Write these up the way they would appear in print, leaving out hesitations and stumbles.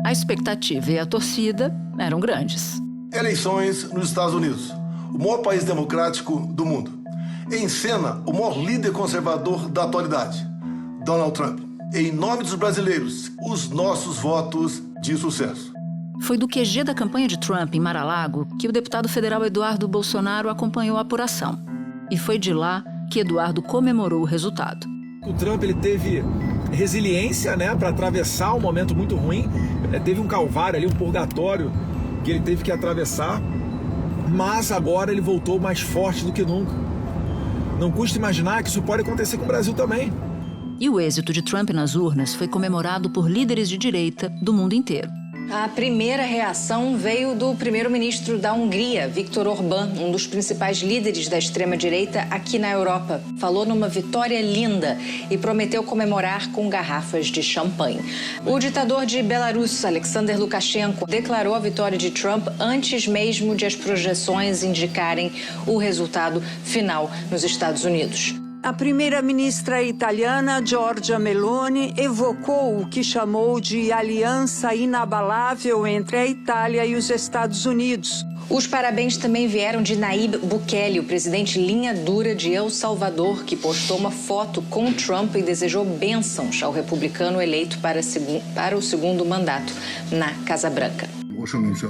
A expectativa e a torcida eram grandes. Eleições nos Estados Unidos, o maior país democrático do mundo. Em cena, o maior líder conservador da atualidade, Donald Trump. Em nome dos brasileiros, os nossos votos de sucesso. Foi do QG da campanha de Trump em Mar-a-Lago que o deputado federal Eduardo Bolsonaro acompanhou a apuração. E foi de lá que Eduardo comemorou o resultado. O Trump ele teve resiliência, para atravessar um momento muito ruim. Teve um calvário ali, um purgatório que ele teve que atravessar. Mas agora ele voltou mais forte do que nunca. Não custa imaginar que isso pode acontecer com o Brasil também. E o êxito de Trump nas urnas foi comemorado por líderes de direita do mundo inteiro. A primeira reação veio do primeiro-ministro da Hungria, Viktor Orbán, um dos principais líderes da extrema-direita aqui na Europa. Falou numa vitória linda e prometeu comemorar com garrafas de champanhe. O ditador de Belarus, Alexander Lukashenko, declarou a vitória de Trump antes mesmo de as projeções indicarem o resultado final nos Estados Unidos. A primeira-ministra italiana, Giorgia Meloni, evocou o que chamou de aliança inabalável entre a Itália e os Estados Unidos. Os parabéns também vieram de Nayib Bukele, o presidente linha dura de El Salvador, que postou uma foto com Trump e desejou bênçãos ao republicano eleito para o segundo mandato na Casa Branca.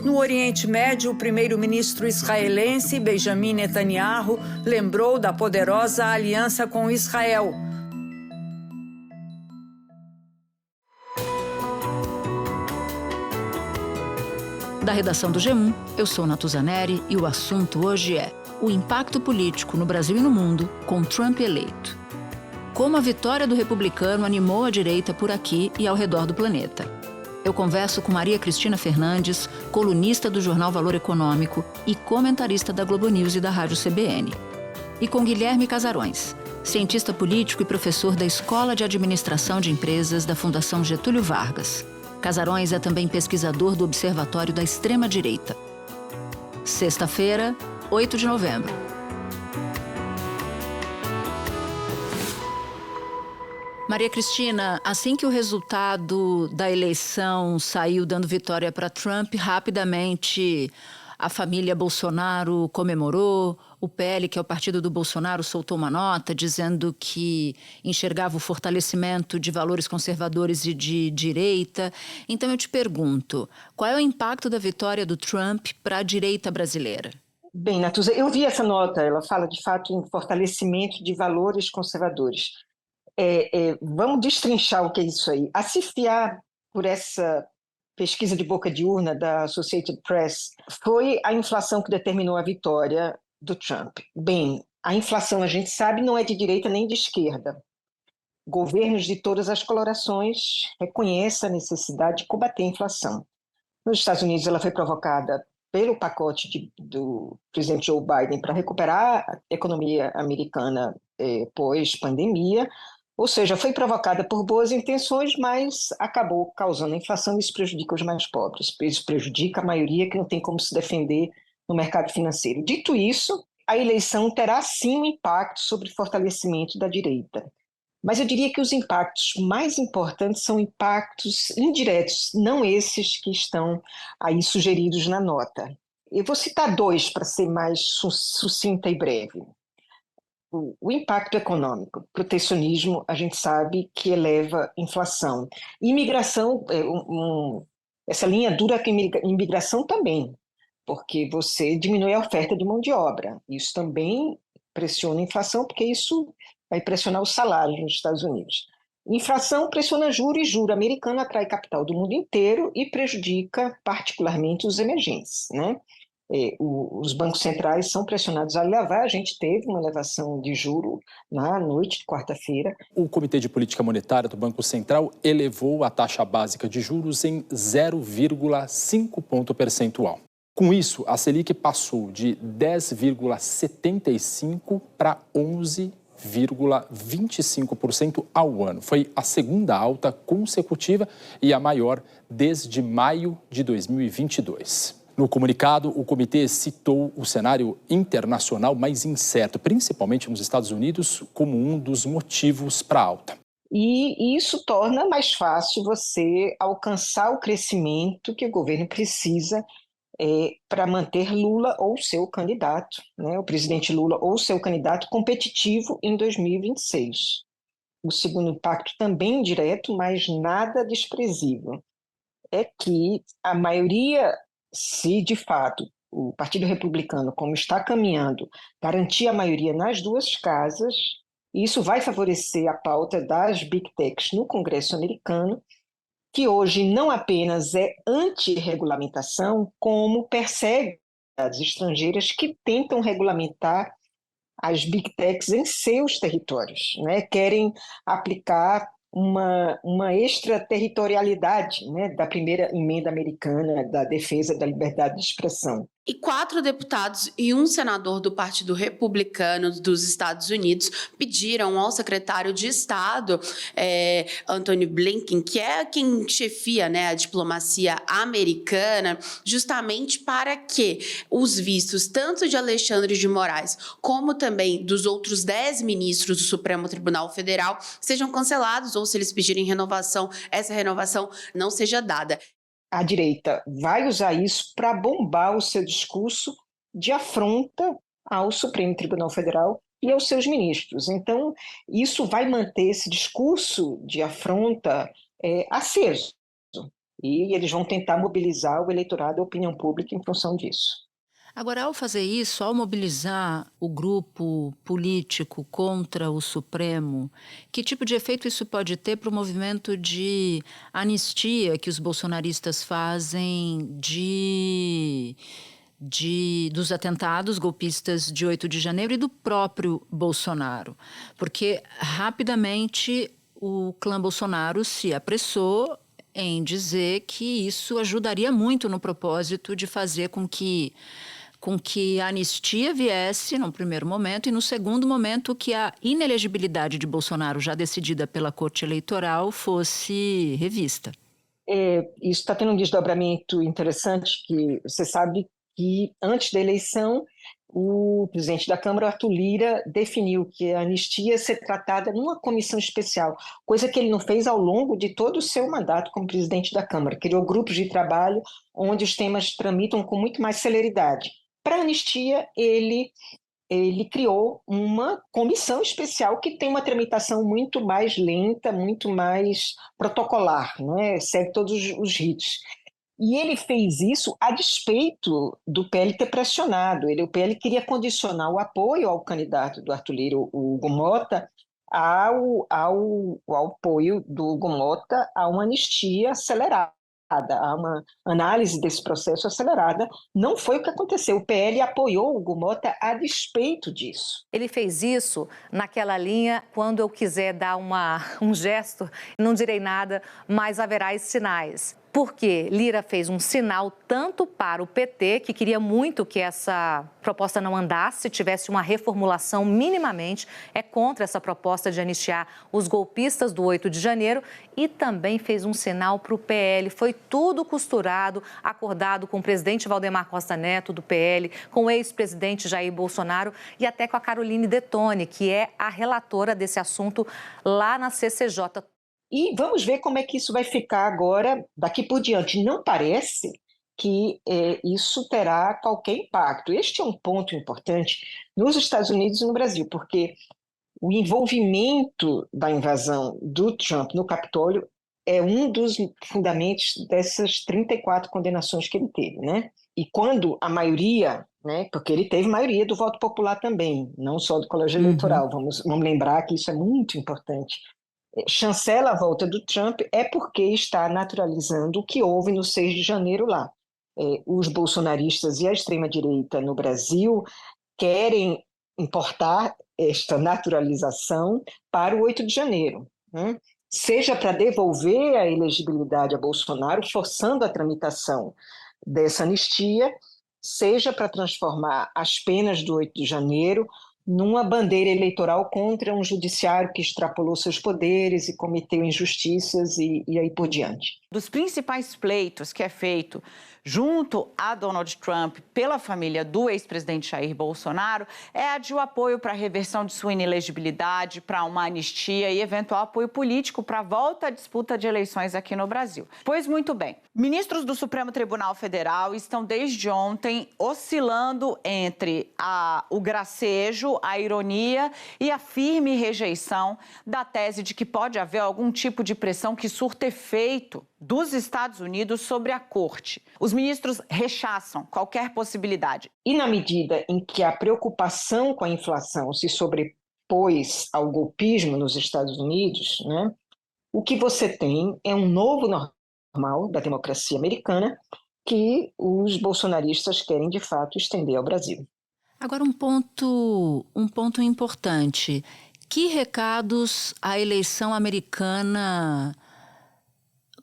No Oriente Médio, o primeiro-ministro israelense Benjamin Netanyahu lembrou da poderosa aliança com Israel. Da redação do G1, eu sou Natuza Neri e o assunto hoje é o impacto político no Brasil e no mundo com Trump eleito. Como a vitória do republicano animou a direita por aqui e ao redor do planeta. Eu converso com Maria Cristina Fernandes, colunista do jornal Valor Econômico e comentarista da Globo News e da Rádio CBN. E com Guilherme Casarões, cientista político e professor da Escola de Administração de Empresas da Fundação Getúlio Vargas. Casarões é também pesquisador do Observatório da Extrema-Direita. Sexta-feira, 8 de novembro. Maria Cristina, assim que o resultado da eleição saiu dando vitória para Trump, rapidamente a família Bolsonaro comemorou. O PL, que é o partido do Bolsonaro, soltou uma nota dizendo que enxergava o fortalecimento de valores conservadores e de direita. Então eu te pergunto, qual é o impacto da vitória do Trump para a direita brasileira? Bem, Natuza, eu vi essa nota, ela fala de fato em fortalecimento de valores conservadores. Vamos destrinchar o que é isso aí. A se fiar por essa pesquisa de boca de urna da Associated Press, foi a inflação que determinou a vitória do Trump. Bem, a inflação, a gente sabe, não é de direita nem de esquerda. Governos de todas as colorações reconhecem a necessidade de combater a inflação. Nos Estados Unidos, ela foi provocada pelo pacote do presidente Joe Biden para recuperar a economia americana pós-pandemia. Ou seja, foi provocada por boas intenções, mas acabou causando inflação e isso prejudica os mais pobres. Isso prejudica a maioria que não tem como se defender no mercado financeiro. Dito isso, a eleição terá sim um impacto sobre o fortalecimento da direita. Mas eu diria que os impactos mais importantes são impactos indiretos, não esses que estão aí sugeridos na nota. Eu vou citar dois para ser mais sucinta e breve. O impacto econômico, protecionismo, a gente sabe que eleva inflação. Imigração, essa linha dura com imigração também, porque você diminui a oferta de mão de obra. Isso também pressiona a inflação, porque isso vai pressionar os salários nos Estados Unidos. Inflação pressiona juros e juro americano atrai capital do mundo inteiro e prejudica particularmente os emergentes, né? Os bancos centrais são pressionados a elevar. A gente teve uma elevação de juro na noite de quarta-feira. O Comitê de Política Monetária do Banco Central elevou a taxa básica de juros em 0,5 ponto percentual. Com isso, a Selic passou de 10,75% para 11,25% ao ano. Foi a segunda alta consecutiva e a maior desde maio de 2022. No comunicado, o comitê citou o cenário internacional mais incerto, principalmente nos Estados Unidos, como um dos motivos para a alta. E isso torna mais fácil você alcançar o crescimento que o governo precisa para manter Lula ou seu candidato, né, o presidente Lula ou seu candidato competitivo em 2026. O segundo impacto também direto, mas nada desprezível, é que a maioria, se de fato o Partido Republicano, como está caminhando, garantir a maioria nas duas casas, isso vai favorecer a pauta das Big Techs no Congresso americano, que hoje não apenas é anti-regulamentação, como persegue as estrangeiras que tentam regulamentar as Big Techs em seus territórios, né? Querem aplicar uma extraterritorialidade, né, da primeira emenda americana da defesa da liberdade de expressão. E 4 deputados e um senador do Partido Republicano dos Estados Unidos pediram ao secretário de Estado, Antony Blinken, que é quem chefia, né, a diplomacia americana, justamente para que os vistos tanto de Alexandre de Moraes como também dos outros 10 ministros do Supremo Tribunal Federal sejam cancelados, ou se eles pedirem renovação, essa renovação não seja dada. A direita vai usar isso para bombar o seu discurso de afronta ao Supremo Tribunal Federal e aos seus ministros. Então, isso vai manter esse discurso de afronta aceso. E eles vão tentar mobilizar o eleitorado e a opinião pública em função disso. Agora, ao fazer isso, ao mobilizar o grupo político contra o Supremo, que tipo de efeito isso pode ter para o movimento de anistia que os bolsonaristas fazem dos atentados golpistas de 8 de janeiro e do próprio Bolsonaro? Porque rapidamente o clã Bolsonaro se apressou em dizer que isso ajudaria muito no propósito de fazer com que a anistia viesse no primeiro momento e no segundo momento que a inelegibilidade de Bolsonaro, já decidida pela Corte Eleitoral, fosse revista. Isso está tendo um desdobramento interessante, que você sabe que antes da eleição o presidente da Câmara, Arthur Lira, definiu que a anistia ia ser tratada numa comissão especial, coisa que ele não fez ao longo de todo o seu mandato como presidente da Câmara. Criou grupos de trabalho onde os temas tramitam com muito mais celeridade. Para a anistia, ele criou uma comissão especial que tem uma tramitação muito mais lenta, muito mais protocolar, né? Segue todos os ritos. E ele fez isso a despeito do PL ter pressionado. O PL queria condicionar o apoio ao candidato do Arthur Lira, o Hugo Mota, ao apoio do Hugo Mota a uma anistia acelerada, a uma análise desse processo acelerada. Não foi o que aconteceu. O PL apoiou o Hugo Mota a despeito disso. Ele fez isso naquela linha: quando eu quiser dar um gesto, não direi nada, mas haverá sinais. Porque Lira fez um sinal tanto para o PT, que queria muito que essa proposta não andasse, tivesse uma reformulação minimamente, é contra essa proposta de anistiar os golpistas do 8 de janeiro, e também fez um sinal para o PL. Foi tudo costurado, acordado com o presidente Valdemar Costa Neto, do PL, com o ex-presidente Jair Bolsonaro e até com a Caroline Detoni, que é a relatora desse assunto lá na CCJ. E vamos ver como é que isso vai ficar agora, daqui por diante. Não parece que isso terá qualquer impacto. Este é um ponto importante nos Estados Unidos e no Brasil, porque o envolvimento da invasão do Trump no Capitólio é um dos fundamentos dessas 34 condenações que ele teve, né? E quando a maioria, né, porque ele teve maioria do voto popular também, não só do colégio eleitoral, vamos lembrar que isso é muito importante, chancela a volta do Trump, é porque está naturalizando o que houve no 6 de janeiro lá. Os bolsonaristas e a extrema-direita no Brasil querem importar esta naturalização para o 8 de janeiro, né? Seja para devolver a elegibilidade a Bolsonaro, forçando a tramitação dessa anistia, seja para transformar as penas do 8 de janeiro numa bandeira eleitoral contra um judiciário que extrapolou seus poderes e cometeu injustiças e aí por diante. Dos principais pleitos que é feito junto a Donald Trump pela família do ex-presidente Jair Bolsonaro é a de o apoio para a reversão de sua inelegibilidade, para uma anistia e eventual apoio político para a volta à disputa de eleições aqui no Brasil. Pois muito bem, ministros do Supremo Tribunal Federal estão desde ontem oscilando entre o gracejo, a ironia e a firme rejeição da tese de que pode haver algum tipo de pressão que surta efeito dos Estados Unidos sobre a Corte. Os ministros rechaçam qualquer possibilidade. E na medida em que a preocupação com a inflação se sobrepôs ao golpismo nos Estados Unidos, né, o que você tem é um novo normal da democracia americana que os bolsonaristas querem, de fato, estender ao Brasil. Agora, um ponto importante. Que recados a eleição americana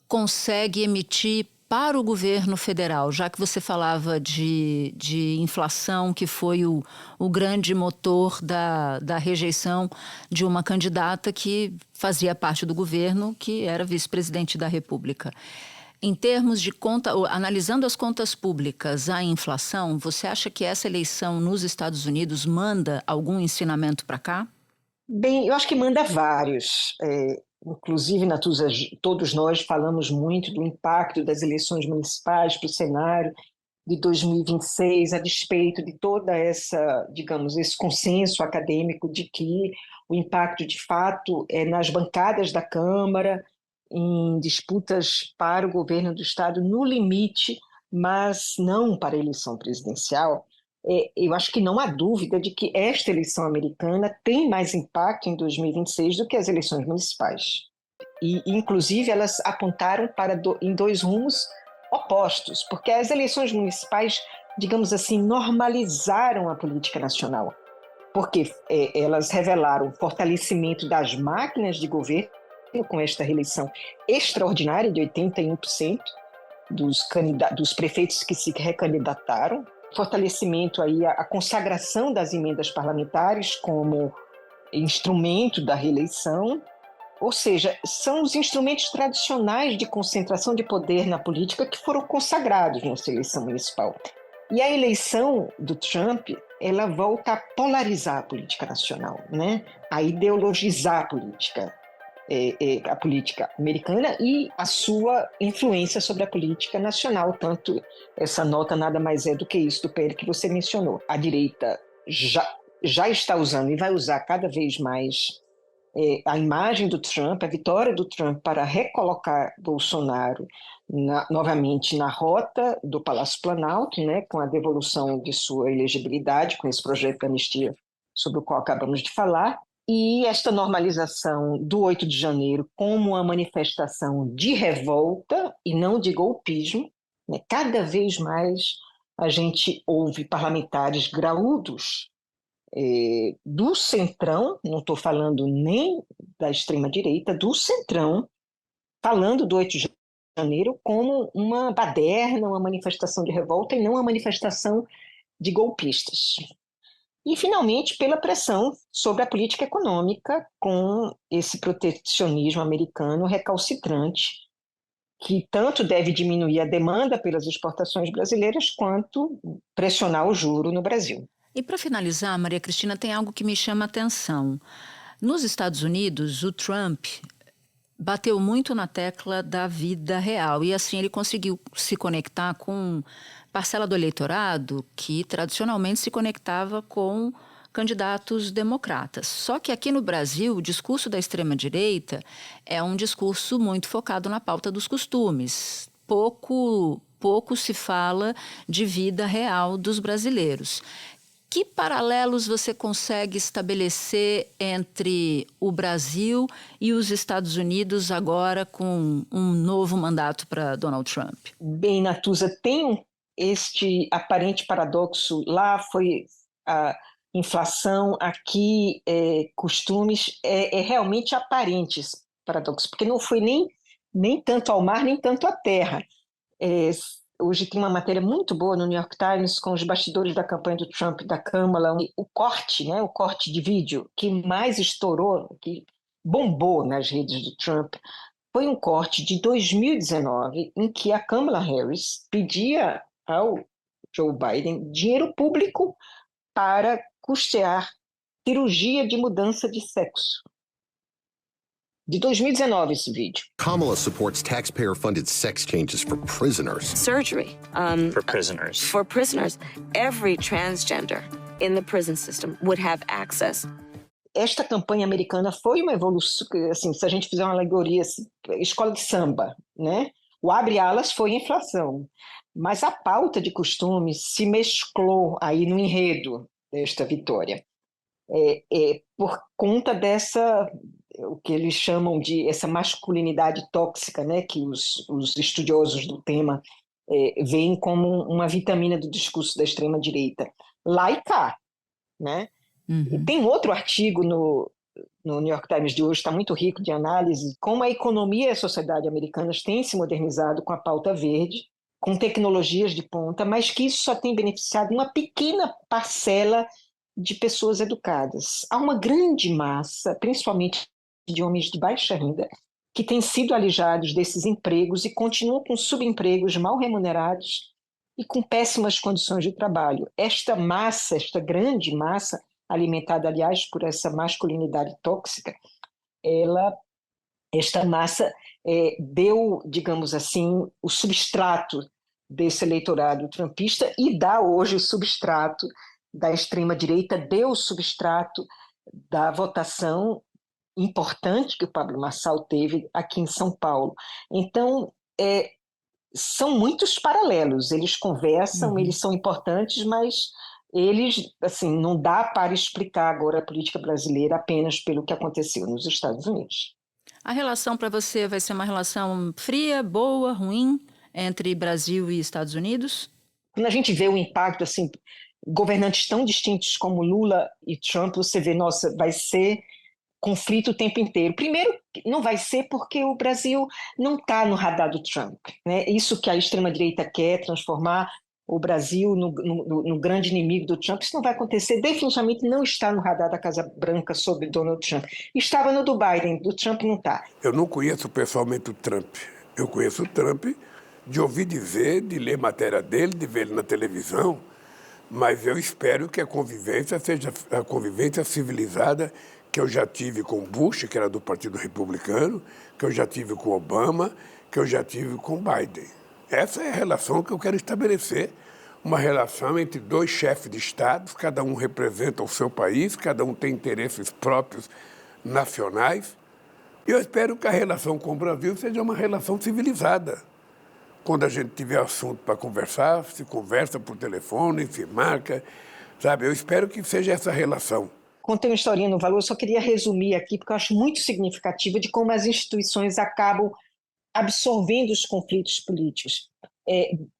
consegue emitir para o governo federal, já que você falava de inflação, que foi o grande motor da rejeição de uma candidata que fazia parte do governo, que era vice-presidente da República. Em termos de analisando as contas públicas, a inflação, você acha que essa eleição nos Estados Unidos manda algum ensinamento para cá? Bem, eu acho que manda vários. Inclusive, Natuza, todos nós falamos muito do impacto das eleições municipais para o cenário de 2026, a despeito de toda esse consenso acadêmico de que o impacto, de fato, é nas bancadas da Câmara, em disputas para o governo do Estado, no limite, mas não para a eleição presidencial. Eu acho que não há dúvida de que esta eleição americana tem mais impacto em 2026 do que as eleições municipais. E, inclusive, elas apontaram em dois rumos opostos, porque as eleições municipais, digamos assim, normalizaram a política nacional, porque elas revelaram o fortalecimento das máquinas de governo, com esta reeleição extraordinária de 81% dos prefeitos que se recandidataram, fortalecimento aí, a consagração das emendas parlamentares como instrumento da reeleição, ou seja, são os instrumentos tradicionais de concentração de poder na política que foram consagrados nessa eleição municipal. E a eleição do Trump, ela volta a polarizar a política nacional, né? A ideologizar a política americana e a sua influência sobre a política nacional. Tanto essa nota nada mais é do que isso do PL que você mencionou. A direita já está usando e vai usar cada vez mais a imagem do Trump, a vitória do Trump para recolocar Bolsonaro novamente na rota do Palácio Planalto, né, com a devolução de sua elegibilidade, com esse projeto de anistia sobre o qual acabamos de falar. E esta normalização do 8 de janeiro como uma manifestação de revolta e não de golpismo, né? Cada vez mais a gente ouve parlamentares graúdos do centrão, não estou falando nem da extrema-direita, do centrão, falando do 8 de janeiro como uma baderna, uma manifestação de revolta e não uma manifestação de golpistas. E, finalmente, pela pressão sobre a política econômica, com esse protecionismo americano recalcitrante, que tanto deve diminuir a demanda pelas exportações brasileiras, quanto pressionar o juro no Brasil. E, para finalizar, Maria Cristina, tem algo que me chama a atenção. Nos Estados Unidos, o Trump bateu muito na tecla da vida real, e assim ele conseguiu se conectar com parcela do eleitorado que tradicionalmente se conectava com candidatos democratas. Só que aqui no Brasil, o discurso da extrema-direita é um discurso muito focado na pauta dos costumes. Pouco se fala de vida real dos brasileiros. Que paralelos você consegue estabelecer entre o Brasil e os Estados Unidos agora com um novo mandato para Donald Trump? Bem, Natuza, tem este aparente paradoxo. Lá foi a inflação, aqui costumes. É realmente aparente esse paradoxo, porque não foi nem tanto ao mar, nem tanto à terra. Hoje tem uma matéria muito boa no New York Times com os bastidores da campanha do Trump e da Kamala. O corte, né, o corte de vídeo que mais estourou, que bombou nas redes do Trump, foi um corte de 2019 em que a Kamala Harris pedia ao Joe Biden dinheiro público para custear cirurgia de mudança de sexo. De 2019 esse vídeo. Kamala supports taxpayer-funded sex changes for prisoners. Surgery. For prisoners. For prisoners. Every transgender in the prison system would have access. Esta campanha americana foi uma evolução, assim, se a gente fizer uma alegoria, assim, escola de samba, né? O abre alas foi inflação, mas a pauta de costumes se mesclou aí no enredo desta vitória. Por conta dessa, o que eles chamam de essa masculinidade tóxica, né, que os estudiosos do tema veem como uma vitamina do discurso da extrema-direita. Lá e cá, né? E tem outro artigo no New York Times de hoje, está muito rico de análise, como a economia e a sociedade americanas têm se modernizado com a pauta verde, com tecnologias de ponta, mas que isso só tem beneficiado uma pequena parcela de pessoas educadas. Há uma grande massa, principalmente de homens de baixa renda, que têm sido alijados desses empregos e continuam com subempregos mal remunerados e com péssimas condições de trabalho. Esta massa, esta grande massa, alimentada, aliás, por essa masculinidade tóxica, esta massa deu, digamos assim, o substrato desse eleitorado trumpista e dá hoje o substrato da extrema-direita, deu o substrato da votação importante que o Pablo Marçal teve aqui em São Paulo. Então, são muitos paralelos, eles conversam, eles são importantes, mas eles, assim, não dá para explicar agora a política brasileira apenas pelo que aconteceu nos Estados Unidos. A relação para você vai ser uma relação fria, boa, ruim, entre Brasil e Estados Unidos? Quando a gente vê o impacto, assim, governantes tão distintos como Lula e Trump, você vê, nossa, vai ser conflito o tempo inteiro. Primeiro, não vai ser porque o Brasil não está no radar do Trump, né? Isso que a extrema-direita quer, transformar o Brasil no grande inimigo do Trump, isso não vai acontecer. Definitivamente não está no radar da Casa Branca sobre Donald Trump. Estava no do Biden, do Trump não está. Eu não conheço pessoalmente o Trump. Eu conheço o Trump de ouvir dizer, de ler matéria dele, de ver ele na televisão, mas eu espero que a convivência seja a convivência civilizada que eu já tive com Bush, que era do Partido Republicano, que eu já tive com Obama, que eu já tive com Biden. Essa é a relação que eu quero estabelecer, uma relação entre dois chefes de Estado, cada um representa o seu país, cada um tem interesses próprios nacionais. E eu espero que a relação com o Brasil seja uma relação civilizada. Quando a gente tiver assunto para conversar, se conversa por telefone, se marca, sabe? Eu espero que seja essa relação. Contei uma historinha no Valor, eu só queria resumir aqui, porque eu acho muito significativa de como as instituições acabam absorvendo os conflitos políticos,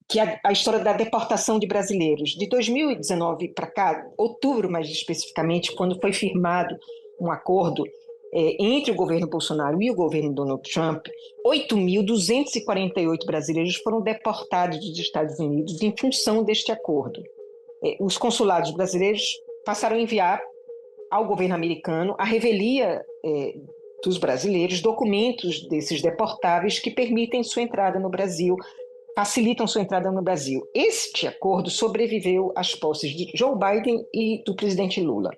que a história da deportação de brasileiros. De 2019 para cá, outubro mais especificamente, quando foi firmado um acordo entre o governo Bolsonaro e o governo Donald Trump, 8.248 brasileiros foram deportados dos Estados Unidos em função deste acordo. Os consulados brasileiros passaram a enviar ao governo americano a revelia dos brasileiros, documentos desses deportáveis que permitem sua entrada no Brasil, facilitam sua entrada no Brasil. Este acordo sobreviveu às posses de Joe Biden e do presidente Lula.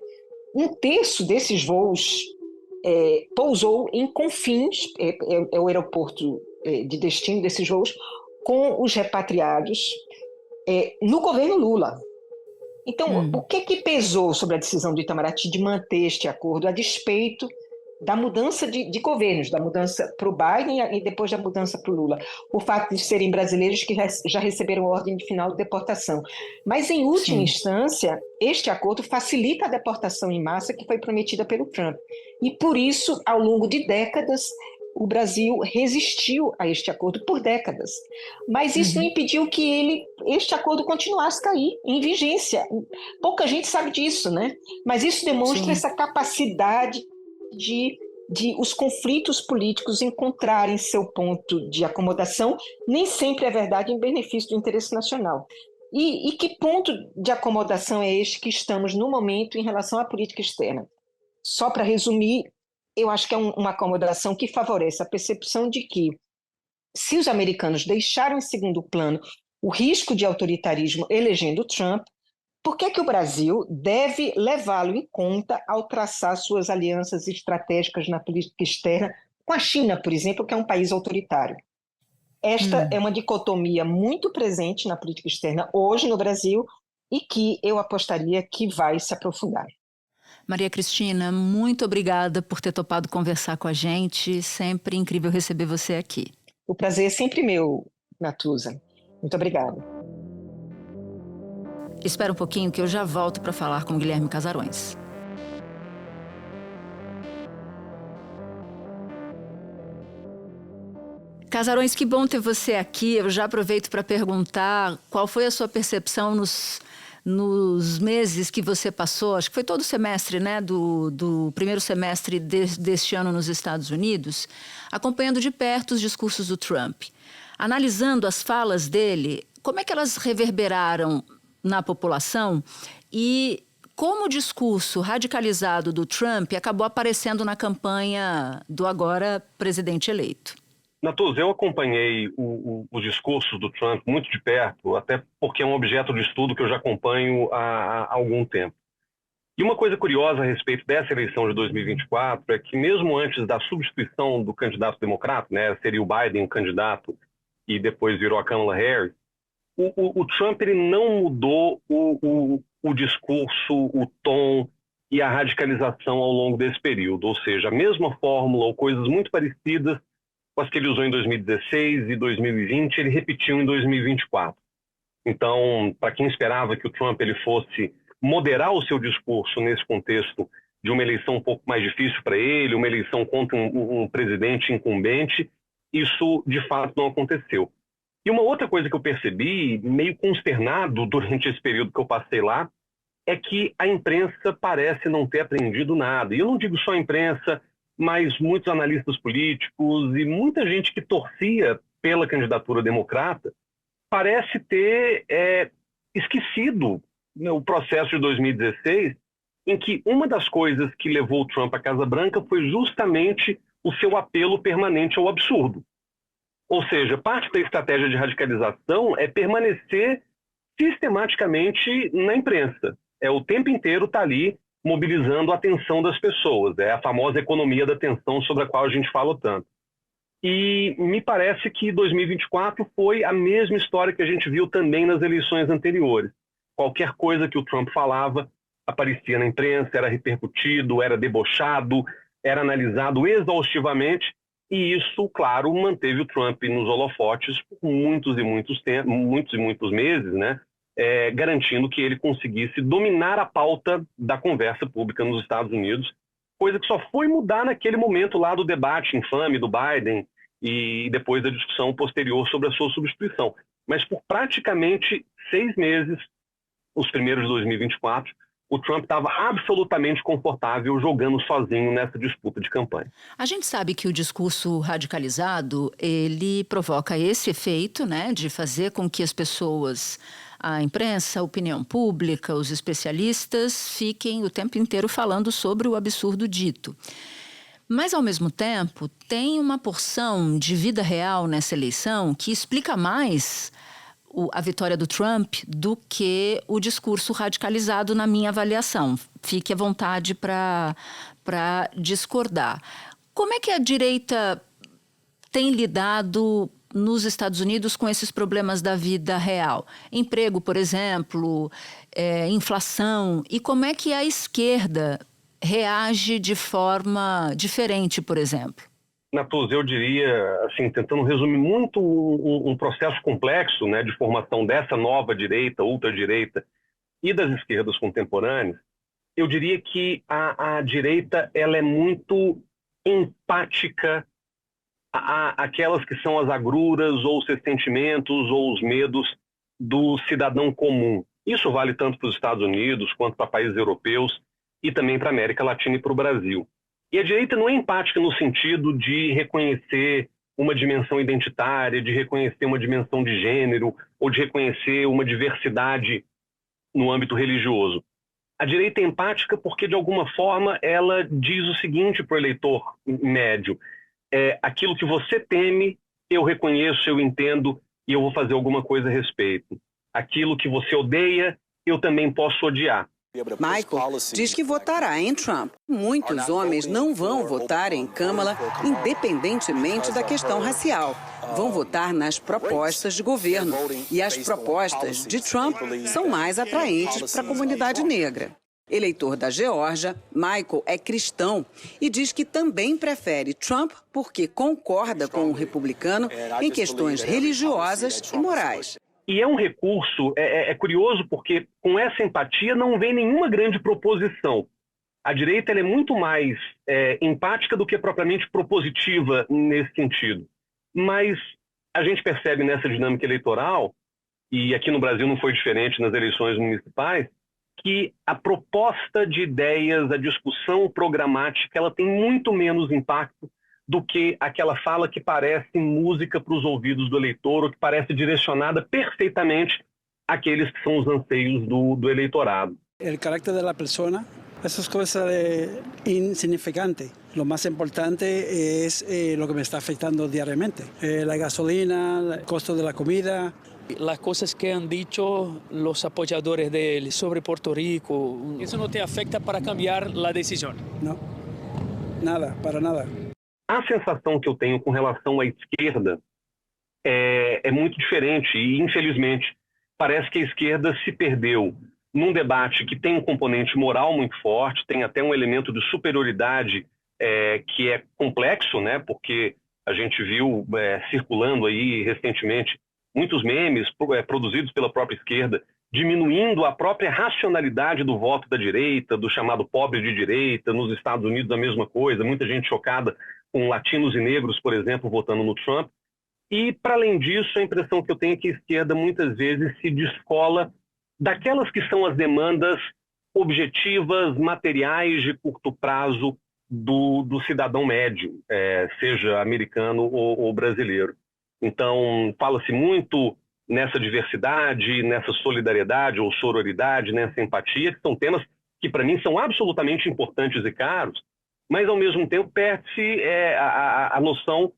Um terço desses voos pousou em Confins, é o aeroporto de destino desses voos, com os repatriados no governo Lula. Então, o que pesou sobre a decisão do Itamaraty de manter este acordo a despeito da mudança de governos, da mudança para o Biden e depois da mudança para o Lula? O fato de serem brasileiros que já receberam ordem de final de deportação. Mas, em última instância, este acordo facilita a deportação em massa que foi prometida pelo Trump. E, por isso, ao longo de décadas, o Brasil resistiu a este acordo por décadas. Mas isso não impediu que este acordo continuasse a cair em vigência. Pouca gente sabe disso, né? Mas isso demonstra essa capacidade de de os conflitos políticos encontrarem seu ponto de acomodação, nem sempre é verdade em benefício do interesse nacional. E que ponto de acomodação é este que estamos no momento em relação à política externa? Só para resumir, eu acho que é uma acomodação que favorece a percepção de que, se os americanos deixaram em segundo plano o risco de autoritarismo elegendo Trump, por que o Brasil deve levá-lo em conta ao traçar suas alianças estratégicas na política externa com a China, por exemplo, que é um país autoritário? Esta é uma dicotomia muito presente na política externa hoje no Brasil e que eu apostaria que vai se aprofundar. Maria Cristina, muito obrigada por ter topado conversar com a gente. Sempre incrível receber você aqui. O prazer é sempre meu, Natuza. Muito obrigada. Espera um pouquinho que eu já volto para falar com o Guilherme Casarões. Casarões, que bom ter você aqui. Eu já aproveito para perguntar qual foi a sua percepção nos meses que você passou, acho que foi todo o semestre, né, do primeiro semestre deste ano nos Estados Unidos, acompanhando de perto os discursos do Trump. Analisando as falas dele, como é que elas reverberaram na população e como o discurso radicalizado do Trump acabou aparecendo na campanha do agora presidente eleito? Natuza, eu acompanhei os discursos do Trump muito de perto, até porque é um objeto de estudo que eu já acompanho há algum tempo. E uma coisa curiosa a respeito dessa eleição de 2024 é que mesmo antes da substituição do candidato democrata, né, seria o Biden o candidato e depois virou a Kamala Harris, o Trump ele não mudou o discurso, o tom e a radicalização ao longo desse período. Ou seja, a mesma fórmula ou coisas muito parecidas com as que ele usou em 2016 e 2020, ele repetiu em 2024. Então, para quem esperava que o Trump ele fosse moderar o seu discurso nesse contexto de uma eleição um pouco mais difícil para ele, uma eleição contra um presidente incumbente, isso de fato não aconteceu. E uma outra coisa que eu percebi, meio consternado durante esse período que eu passei lá, é que a imprensa parece não ter aprendido nada. E eu não digo só a imprensa, mas muitos analistas políticos e muita gente que torcia pela candidatura democrata parece ter esquecido o processo de 2016, em que uma das coisas que levou o Trump à Casa Branca foi justamente o seu apelo permanente ao absurdo. Ou seja, parte da estratégia de radicalização é permanecer sistematicamente na imprensa. É o tempo inteiro estar ali mobilizando a atenção das pessoas. É a famosa economia da atenção sobre a qual a gente fala tanto. E me parece que 2024 foi a mesma história que a gente viu também nas eleições anteriores. Qualquer coisa que o Trump falava aparecia na imprensa, era repercutido, era debochado, era analisado exaustivamente, e isso, claro, manteve o Trump nos holofotes por muitos e muitos meses, né? Garantindo que ele conseguisse dominar a pauta da conversa pública nos Estados Unidos, coisa que só foi mudar naquele momento lá do debate infame do Biden e depois da discussão posterior sobre a sua substituição. Mas por praticamente 6 meses, os primeiros de 2024, o Trump estava absolutamente confortável jogando sozinho nessa disputa de campanha. A gente sabe que o discurso radicalizado, ele provoca esse efeito, né, de fazer com que as pessoas, a imprensa, a opinião pública, os especialistas fiquem o tempo inteiro falando sobre o absurdo dito. Mas, ao mesmo tempo, tem uma porção de vida real nessa eleição que explica mais a vitória do Trump do que o discurso radicalizado, na minha avaliação. Fique à vontade para discordar. Como é que a direita tem lidado nos Estados Unidos com esses problemas da vida real? Emprego, por exemplo, inflação. E como é que a esquerda reage de forma diferente, por exemplo? Natuza, eu diria, assim, tentando resumir muito um processo complexo, né, de formação dessa nova direita, ultradireita e das esquerdas contemporâneas, eu diria que a direita ela é muito empática àquelas que são as agruras ou os ressentimentos ou os medos do cidadão comum. Isso vale tanto para os Estados Unidos quanto para países europeus e também para a América Latina e para o Brasil. E a direita não é empática no sentido de reconhecer uma dimensão identitária, de reconhecer uma dimensão de gênero ou de reconhecer uma diversidade no âmbito religioso. A direita é empática porque, de alguma forma, ela diz o seguinte para o eleitor médio: aquilo que você teme, eu reconheço, eu entendo e eu vou fazer alguma coisa a respeito. Aquilo que você odeia, eu também posso odiar. Michael diz que votará em Trump. Muitos homens não vão votar em Kamala, independentemente da questão racial. Vão votar nas propostas de governo. E as propostas de Trump são mais atraentes para a comunidade negra. Eleitor da Geórgia, Michael é cristão e diz que também prefere Trump porque concorda com o republicano em questões religiosas e morais. E é um recurso, é curioso porque com essa empatia não vem nenhuma grande proposição. A direita ela é muito mais empática do que propriamente propositiva nesse sentido. Mas a gente percebe nessa dinâmica eleitoral, e aqui no Brasil não foi diferente nas eleições municipais, que a proposta de ideias, a discussão programática, ela tem muito menos impacto do que aquela fala que parece música para os ouvidos do eleitor ou que parece direcionada perfeitamente àqueles que são os anseios do eleitorado. O carácter da pessoa, essas coisas é insignificante. Lo más importante es lo que me está afectando diariamente. La gasolina, el costo de la comida. Las cosas que han dicho los apoyadores de él sobre Puerto Rico, ¿eso no te afecta para cambiar la decisión? No, nada, para nada. A sensação que eu tenho com relação à esquerda é muito diferente e, infelizmente, parece que a esquerda se perdeu num debate que tem um componente moral muito forte, tem até um elemento de superioridade que é complexo, né? Porque a gente viu circulando aí recentemente muitos memes produzidos pela própria esquerda, diminuindo a própria racionalidade do voto da direita, do chamado pobre de direita. Nos Estados Unidos a mesma coisa, muita gente chocada com latinos e negros, por exemplo, votando no Trump. E, para além disso, a impressão que eu tenho é que a esquerda muitas vezes se descola daquelas que são as demandas objetivas, materiais, de curto prazo do cidadão médio, seja americano ou brasileiro. Então, fala-se muito nessa diversidade, nessa solidariedade ou sororidade, nessa empatia, que são temas que, para mim, são absolutamente importantes e caros, mas, ao mesmo tempo, perde-se a noção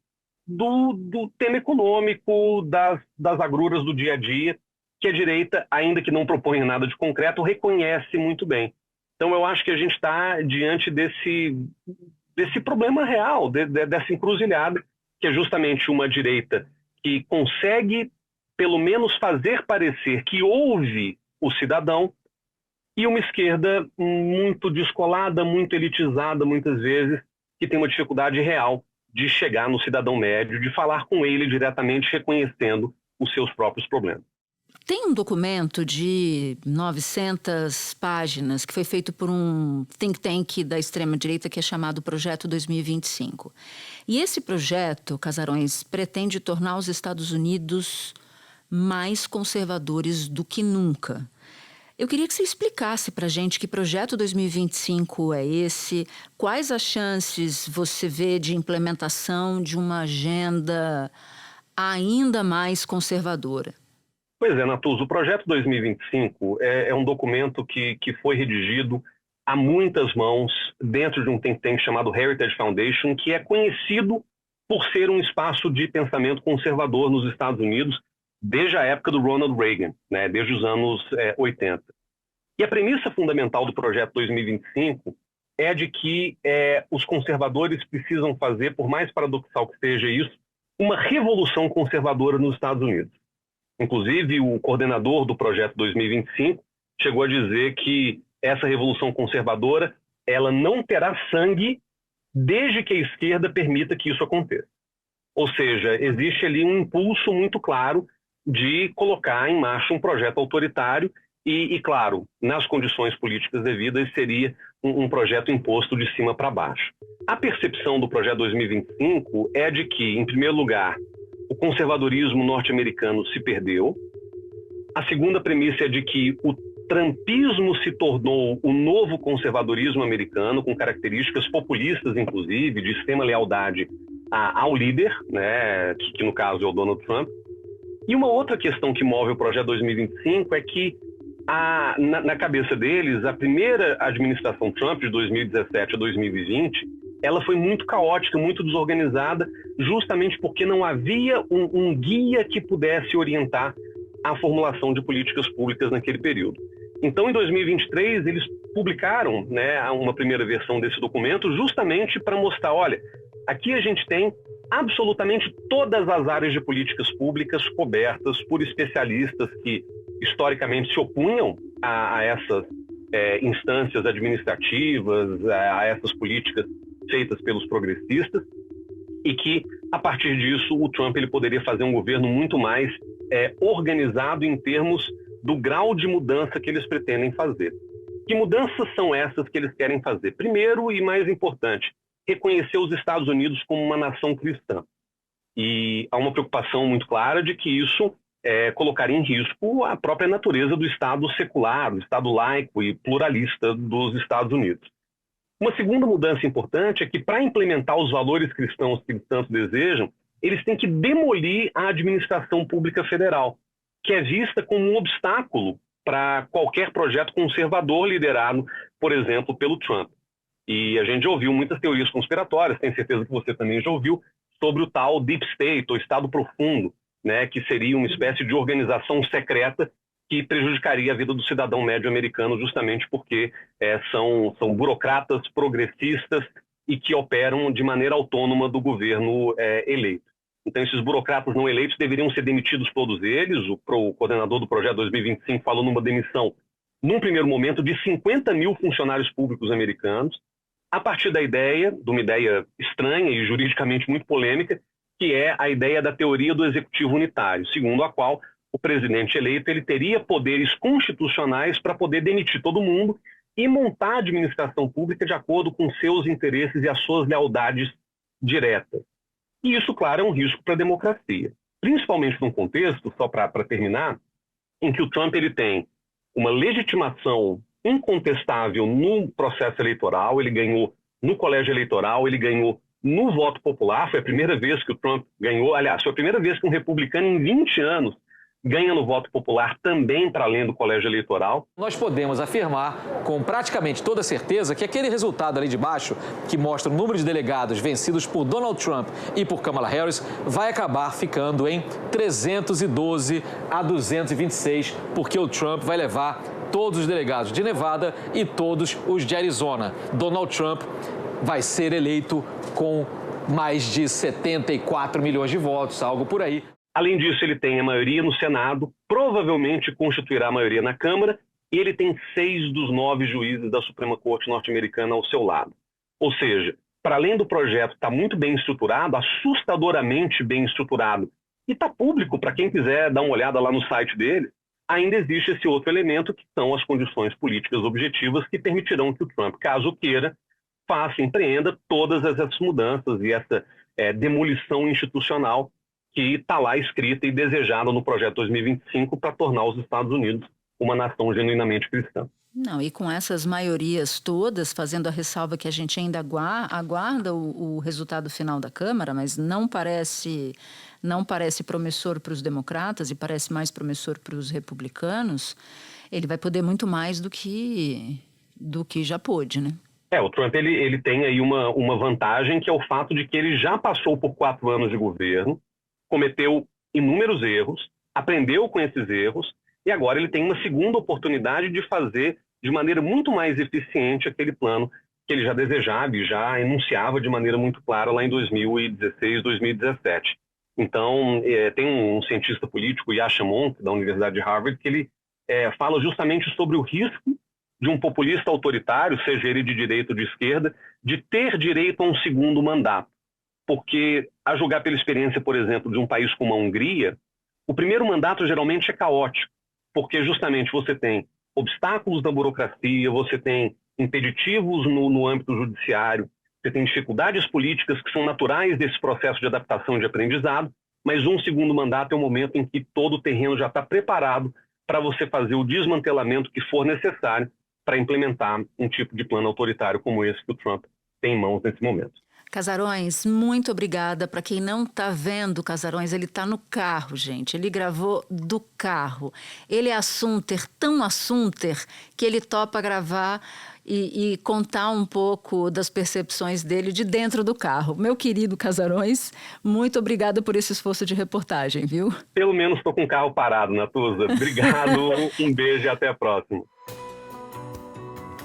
do tema econômico, das agruras do dia a dia, que a direita, ainda que não proponha nada de concreto, reconhece muito bem. Então, eu acho que a gente está diante desse problema real, dessa encruzilhada, que é justamente uma direita que consegue, pelo menos, fazer parecer que ouve o cidadão, e uma esquerda muito descolada, muito elitizada, muitas vezes, que tem uma dificuldade real de chegar no cidadão médio, de falar com ele diretamente, reconhecendo os seus próprios problemas. Tem um documento de 900 páginas que foi feito por um think tank da extrema-direita que é chamado Projeto 2025. E esse projeto, Casarões, pretende tornar os Estados Unidos mais conservadores do que nunca. Eu queria que você explicasse para a gente que projeto 2025 é esse, quais as chances você vê de implementação de uma agenda ainda mais conservadora. Pois é, Natuza, o projeto 2025 é um documento que foi redigido a muitas mãos dentro de um think tank chamado Heritage Foundation, que é conhecido por ser um espaço de pensamento conservador nos Estados Unidos desde a época do Ronald Reagan, né, desde os anos 80. E a premissa fundamental do projeto 2025 é de que os conservadores precisam fazer, por mais paradoxal que seja isso, uma revolução conservadora nos Estados Unidos. Inclusive, o coordenador do projeto 2025 chegou a dizer que essa revolução conservadora ela não terá sangue desde que a esquerda permita que isso aconteça. Ou seja, existe ali um impulso muito claro de colocar em marcha um projeto autoritário e, claro, nas condições políticas devidas, seria um projeto imposto de cima para baixo. A percepção do projeto 2025 é de que, em primeiro lugar, o conservadorismo norte-americano se perdeu. A segunda premissa é de que trumpismo se tornou o novo conservadorismo americano, com características populistas, inclusive, de extrema lealdade ao líder, né, que no caso é o Donald Trump. E uma outra questão que move o Projeto 2025 é que, na cabeça deles, a primeira administração Trump, de 2017 a 2020, ela foi muito caótica, muito desorganizada, justamente porque não havia um guia que pudesse orientar a formulação de políticas públicas naquele período. Então, em 2023, eles publicaram, né, uma primeira versão desse documento justamente para mostrar, olha, aqui a gente tem absolutamente todas as áreas de políticas públicas cobertas por especialistas que historicamente se opunham a essas instâncias administrativas, a essas políticas feitas pelos progressistas, e que, a partir disso, o Trump ele poderia fazer um governo muito mais organizado em termos do grau de mudança que eles pretendem fazer. Que mudanças são essas que eles querem fazer? Primeiro e mais importante, reconhecer os Estados Unidos como uma nação cristã. E há uma preocupação muito clara de que isso colocaria em risco a própria natureza do Estado secular, do Estado laico e pluralista dos Estados Unidos. Uma segunda mudança importante é que, para implementar os valores cristãos que eles tanto desejam, eles têm que demolir a administração pública federal, que é vista como um obstáculo para qualquer projeto conservador liderado, por exemplo, pelo Trump. E a gente já ouviu muitas teorias conspiratórias, tenho certeza que você também já ouviu, sobre o tal Deep State, ou Estado Profundo, né, que seria uma espécie de organização secreta que prejudicaria a vida do cidadão médio americano, justamente porque são burocratas progressistas e que operam de maneira autônoma do governo eleito. Então, esses burocratas não eleitos deveriam ser demitidos todos eles. O coordenador do Projeto 2025 falou numa demissão, num primeiro momento, de 50 mil funcionários públicos americanos, a partir da ideia, de uma ideia estranha e juridicamente muito polêmica, que é a ideia da teoria do executivo unitário, segundo a qual o presidente eleito ele teria poderes constitucionais para poder demitir todo mundo e montar a administração pública de acordo com seus interesses e as suas lealdades diretas. E isso, claro, é um risco para a democracia, principalmente num contexto, só para terminar, em que o Trump ele tem uma legitimação incontestável no processo eleitoral, ele ganhou no colégio eleitoral, ele ganhou no voto popular, foi a primeira vez que o Trump ganhou, aliás, foi a primeira vez que um republicano em 20 anos ganha no voto popular também para além do colégio eleitoral. Nós podemos afirmar com praticamente toda certeza que aquele resultado ali de baixo, que mostra o número de delegados vencidos por Donald Trump e por Kamala Harris, vai acabar ficando em 312 a 226, porque o Trump vai levar todos os delegados de Nevada e todos os de Arizona. Donald Trump vai ser eleito com mais de 74 milhões de votos, algo por aí. Além disso, ele tem a maioria no Senado, provavelmente constituirá a maioria na Câmara, e ele tem 6 dos 9 juízes da Suprema Corte norte-americana ao seu lado. Ou seja, para além do projeto estar muito bem estruturado, assustadoramente bem estruturado, e está público para quem quiser dar uma olhada lá no site dele, ainda existe esse outro elemento que são as condições políticas objetivas que permitirão que o Trump, caso queira, empreenda todas essas mudanças e essa demolição institucional que está lá escrita e desejada no Projeto 2025 para tornar os Estados Unidos uma nação genuinamente cristã. Não, e com essas maiorias todas, fazendo a ressalva que a gente ainda aguarda o resultado final da Câmara, mas não parece promissor para os democratas e parece mais promissor para os republicanos, ele vai poder muito mais do que já pôde, né? O Trump ele tem aí uma vantagem, que é o fato de que ele já passou por 4 anos de governo, cometeu inúmeros erros, aprendeu com esses erros, e agora ele tem uma segunda oportunidade de fazer de maneira muito mais eficiente aquele plano que ele já desejava e já enunciava de maneira muito clara lá em 2016, 2017. Então, tem um cientista político, Yascha Mounk, da Universidade de Harvard, que ele fala justamente sobre o risco de um populista autoritário, seja ele de direita ou de esquerda, de ter direito a um segundo mandato. Porque, a julgar pela experiência, por exemplo, de um país como a Hungria, o primeiro mandato geralmente é caótico, porque justamente você tem obstáculos da burocracia, você tem impeditivos no âmbito judiciário, você tem dificuldades políticas que são naturais desse processo de adaptação e de aprendizado, mas um segundo mandato é o momento em que todo o terreno já está preparado para você fazer o desmantelamento que for necessário para implementar um tipo de plano autoritário como esse que o Trump tem em mãos nesse momento. Casarões, muito obrigada. Para quem não está vendo Casarões, ele está no carro, gente. Ele gravou do carro. Ele é assunter, tão assunter, que ele topa gravar e contar um pouco das percepções dele de dentro do carro. Meu querido Casarões, muito obrigada por esse esforço de reportagem, viu? Pelo menos estou com o carro parado, Natuza. Obrigado, um beijo e até a próxima.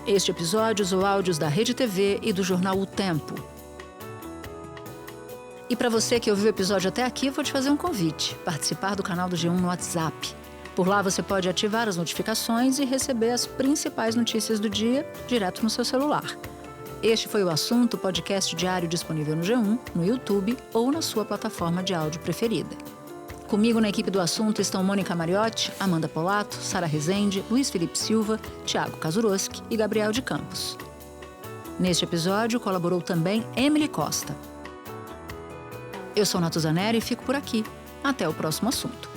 Este episódio usou áudios da Rede TV e do jornal O Tempo. E para você que ouviu o episódio até aqui, vou te fazer um convite: participar do canal do G1 no WhatsApp. Por lá você pode ativar as notificações e receber as principais notícias do dia direto no seu celular. Este foi o Assunto, podcast diário disponível no G1, no YouTube ou na sua plataforma de áudio preferida. Comigo na equipe do Assunto estão Mônica Mariotti, Amanda Polato, Sara Rezende, Luiz Felipe Silva, Thiago Kazuroski e Gabriel de Campos. Neste episódio colaborou também Emily Costa. Eu sou Natuza Neri e fico por aqui. Até o próximo assunto.